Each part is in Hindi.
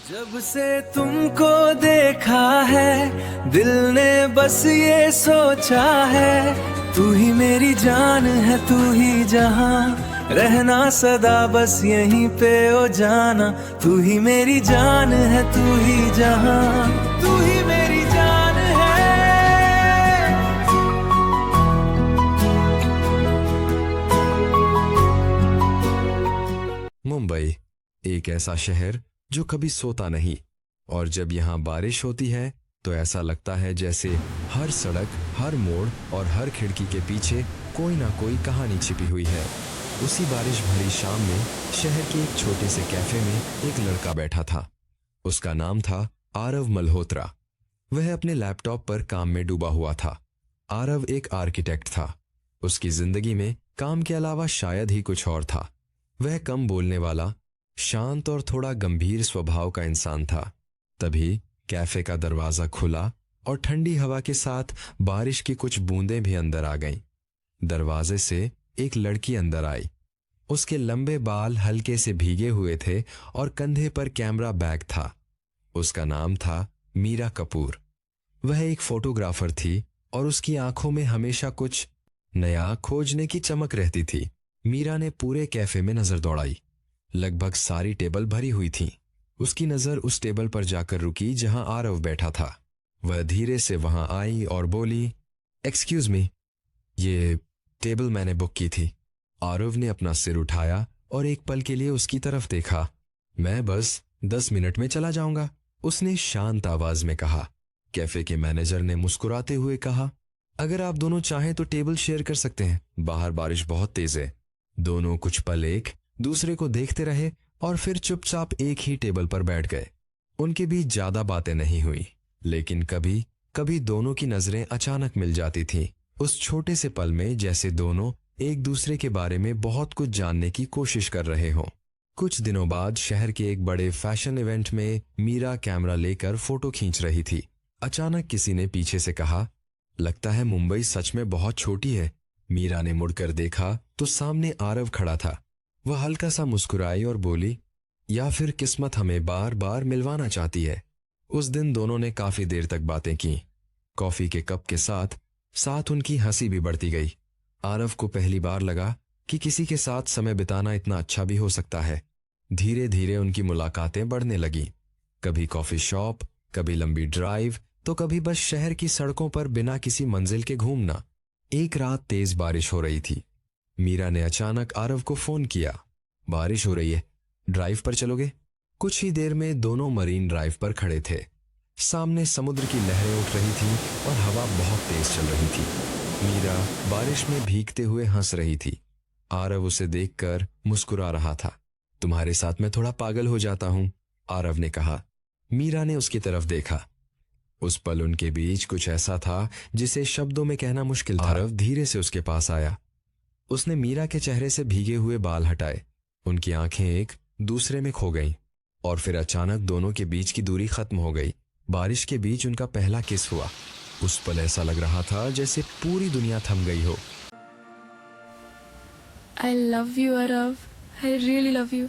जब से तुमको देखा है दिल ने बस ये सोचा है, तू ही मेरी जान है, तू ही जहां, रहना सदा बस यहीं पे ओ जाना। तू ही मेरी जान है, तू ही जहां, तू ही मेरी जान है। मुंबई एक ऐसा शहर जो कभी सोता नहीं, और जब यहाँ बारिश होती है तो ऐसा लगता है जैसे हर सड़क, हर मोड़ और हर खिड़की के पीछे कोई ना कोई कहानी छिपी हुई है। उसी बारिश भरी शाम में शहर के एक छोटे से कैफे में एक लड़का बैठा था। उसका नाम था आरव मल्होत्रा। वह अपने लैपटॉप पर काम में डूबा हुआ था। आरव एक आर्किटेक्ट था। उसकी जिंदगी में काम के अलावा शायद ही कुछ और था। वह कम बोलने वाला, शांत और थोड़ा गंभीर स्वभाव का इंसान था। तभी कैफे का दरवाजा खुला और ठंडी हवा के साथ बारिश की कुछ बूंदें भी अंदर आ गईं। दरवाजे से एक लड़की अंदर आई। उसके लंबे बाल हल्के से भीगे हुए थे और कंधे पर कैमरा बैग था। उसका नाम था मीरा कपूर। वह एक फोटोग्राफर थी और उसकी आंखों में हमेशा कुछ नया खोजने की चमक रहती थी। मीरा ने पूरे कैफे में नजर दौड़ाई। लगभग सारी टेबल भरी हुई थीं। उसकी नजर उस टेबल पर जाकर रुकी जहां आरव बैठा था। वह धीरे से वहां आई और बोली, एक्सक्यूज मी, ये टेबल मैंने बुक की थी। आरव ने अपना सिर उठाया और एक पल के लिए उसकी तरफ देखा। मैं बस 10 मिनट में चला जाऊंगा, उसने शांत आवाज में कहा। कैफे के मैनेजर ने मुस्कुराते हुए कहा, अगर आप दोनों चाहें तो टेबल शेयर कर सकते हैं, बाहर बारिश बहुत तेज है। दोनों कुछ पल एक दूसरे को देखते रहे और फिर चुपचाप एक ही टेबल पर बैठ गए। उनके बीच ज्यादा बातें नहीं हुई, लेकिन कभी कभी दोनों की नजरें अचानक मिल जाती थीं। उस छोटे से पल में जैसे दोनों एक दूसरे के बारे में बहुत कुछ जानने की कोशिश कर रहे हों। कुछ दिनों बाद शहर के एक बड़े फैशन इवेंट में मीरा कैमरा लेकर फोटो खींच रही थी। अचानक किसी ने पीछे से कहा, लगता है मुंबई सच में बहुत छोटी है। मीरा ने मुड़कर देखा तो सामने आरव खड़ा था। वह हल्का सा मुस्कुराई और बोली, या फिर किस्मत हमें बार बार मिलवाना चाहती है। उस दिन दोनों ने काफी देर तक बातें की। कॉफी के कप के साथ साथ उनकी हंसी भी बढ़ती गई। आरव को पहली बार लगा कि किसी के साथ समय बिताना इतना अच्छा भी हो सकता है। धीरे धीरे उनकी मुलाकातें बढ़ने लगीं। कभी कॉफी शॉप, कभी लंबी ड्राइव, तो कभी बस शहर की सड़कों पर बिना किसी मंजिल के घूमना। एक रात तेज बारिश हो रही थी। मीरा ने अचानक आरव को फोन किया, बारिश हो रही है, ड्राइव पर चलोगे? कुछ ही देर में दोनों मरीन ड्राइव पर खड़े थे। सामने समुद्र की लहरें उठ रही थी और हवा बहुत तेज चल रही थी। मीरा बारिश में भीगते हुए हंस रही थी। आरव उसे देखकर मुस्कुरा रहा था। तुम्हारे साथ मैं थोड़ा पागल हो जाता हूं, आरव ने कहा। मीरा ने उसकी तरफ देखा। उस पल उनके बीच कुछ ऐसा था जिसे शब्दों में कहना मुश्किल था। आरव धीरे से उसके पास आया। उसने मीरा के चेहरे से भीगे हुए बाल हटाए। उनकी आंखें एक दूसरे में खो गईं और फिर अचानक दोनों के बीच की दूरी खत्म हो गई। बारिश के बीच उनका पहला किस हुआ। उस पल ऐसा लग रहा था जैसे पूरी दुनिया थम गई हो। I love you, Arav. I really love you.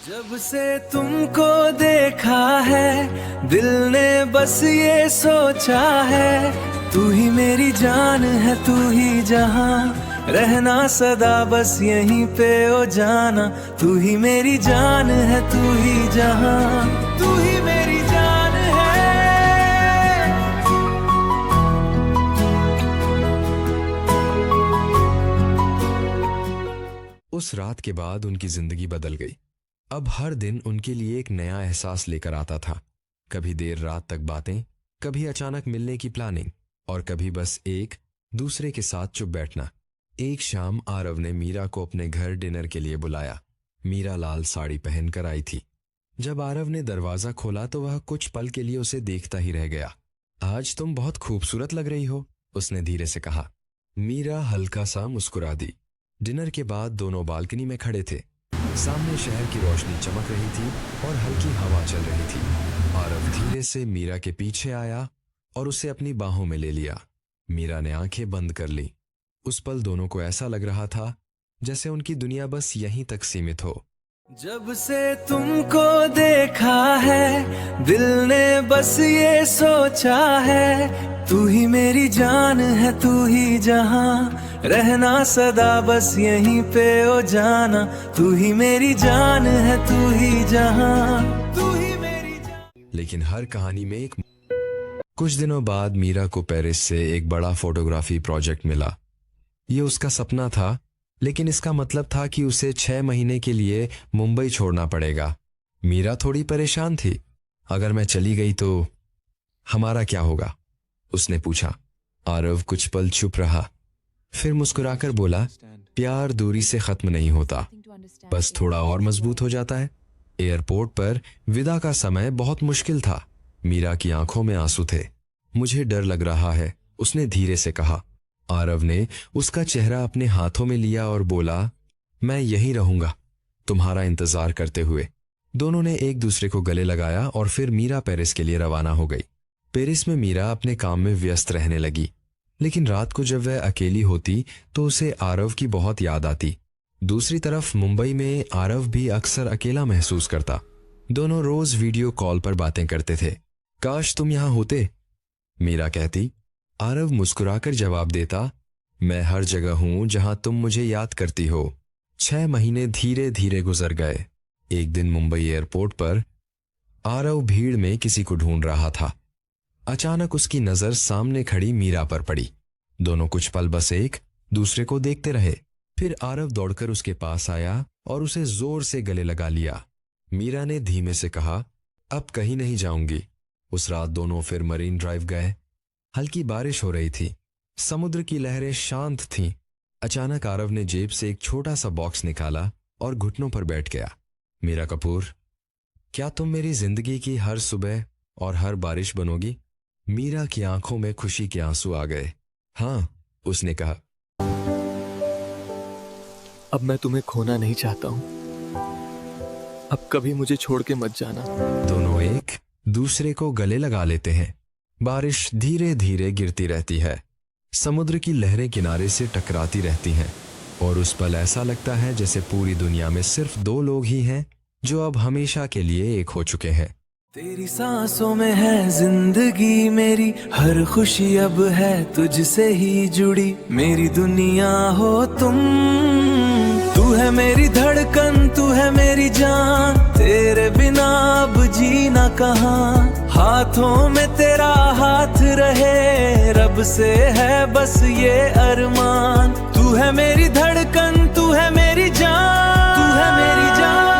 जब से तुमको देखा है दिल ने बस ये सोचा है, तू ही मेरी जान है, तू ही जहां, रहना सदा बस यहीं पे ओ जाना। तू ही मेरी जान है, तू ही जहां, तू ही मेरी जान है। उस रात के बाद उनकी जिंदगी बदल गई। अब हर दिन उनके लिए एक नया एहसास लेकर आता था। कभी देर रात तक बातें, कभी अचानक मिलने की प्लानिंग, और कभी बस एक दूसरे के साथ चुप बैठना। एक शाम आरव ने मीरा को अपने घर डिनर के लिए बुलाया। मीरा लाल साड़ी पहनकर आई थी। जब आरव ने दरवाजा खोला तो वह कुछ पल के लिए उसे देखता ही रह गया। आज तुम बहुत खूबसूरत लग रही हो, उसने धीरे से कहा। मीरा हल्का सा मुस्कुरा दी। डिनर के बाद दोनों बालकनी में खड़े थे। सामने शहर की रोशनी चमक रही थी और हल्की हवा चल रही थी। आरव धीरे से मीरा के पीछे आया और उसे अपनी बाहों में ले लिया। मीरा ने आंखें बंद कर ली। उस पल दोनों को ऐसा लग रहा था जैसे उनकी दुनिया बस यहीं तक सीमित हो। जब से तुमको देखा है दिल ने बस ये सोचा है, तू ही मेरी जान है, तू ही जहां, रहना सदा बस यहीं पे ओ जाना, तू ही मेरी जान है, तू ही जहां, तू ही मेरी जान। लेकिन हर कहानी में एक कुछ दिनों बाद मीरा को पेरिस से एक बड़ा फोटोग्राफी प्रोजेक्ट मिला। ये उसका सपना था, लेकिन इसका मतलब था कि उसे 6 महीने के लिए मुंबई छोड़ना पड़ेगा। मीरा थोड़ी परेशान थी। अगर मैं चली गई तो हमारा क्या होगा? उसने पूछा। आरव कुछ पल चुप रहा, फिर मुस्कुराकर बोला, प्यार दूरी से खत्म नहीं होता, बस थोड़ा और मजबूत हो जाता है। एयरपोर्ट पर विदा का समय बहुत मुश्किल था। मीरा की आंखों में आंसू थे। मुझे डर लग रहा है, उसने धीरे से कहा। आरव ने उसका चेहरा अपने हाथों में लिया और बोला, मैं यहीं रहूंगा, तुम्हारा इंतजार करते हुए। दोनों ने एक दूसरे को गले लगाया और फिर मीरा पेरिस के लिए रवाना हो गई। पेरिस में मीरा अपने काम में व्यस्त रहने लगी, लेकिन रात को जब वह अकेली होती तो उसे आरव की बहुत याद आती। दूसरी तरफ मुंबई में आरव भी अक्सर अकेला महसूस करता। दोनों रोज वीडियो कॉल पर बातें करते थे। काश तुम यहां होते, मीरा कहती। आरव मुस्कुराकर जवाब देता, मैं हर जगह हूं जहां तुम मुझे याद करती हो। 6 महीने धीरे धीरे गुजर गए। एक दिन मुंबई एयरपोर्ट पर आरव भीड़ में किसी को ढूंढ रहा था। अचानक उसकी नजर सामने खड़ी मीरा पर पड़ी। दोनों कुछ पल बस एक दूसरे को देखते रहे। फिर आरव दौड़कर उसके पास आया और उसे जोर से गले लगा लिया। मीरा ने धीमे से कहा, अब कहीं नहीं जाऊंगी। उस रात दोनों फिर मरीन ड्राइव गए। हल्की बारिश हो रही थी, समुद्र की लहरें शांत थीं। अचानक आरव ने जेब से एक छोटा सा बॉक्स निकाला और घुटनों पर बैठ गया। मीरा कपूर, क्या तुम मेरी जिंदगी की हर सुबह और हर बारिश बनोगी? मीरा की आंखों में खुशी के आंसू आ गए। हाँ, उसने कहा। अब मैं तुम्हें खोना नहीं चाहता हूं, अब कभी मुझे छोड़ के मत जाना। दोनों एक दूसरे को गले लगा लेते हैं। बारिश धीरे धीरे गिरती रहती है। समुद्र की लहरें किनारे से टकराती रहती हैं और उस पल ऐसा लगता है जैसे पूरी दुनिया में सिर्फ 2 लोग ही हैं जो अब हमेशा के लिए एक हो चुके हैं। तेरी सांसों में है जिंदगी मेरी, हर खुशी अब है तुझसे ही जुड़ी, मेरी दुनिया हो तुम। तू है मेरी धड़कन, तू है मेरी जान, तेरे बिना अब जीना कहाँ। हाथों में तेरा हाथ रहे, रब से है बस ये अरमान। तू है मेरी धड़कन, तू है मेरी जान, तू है मेरी जान।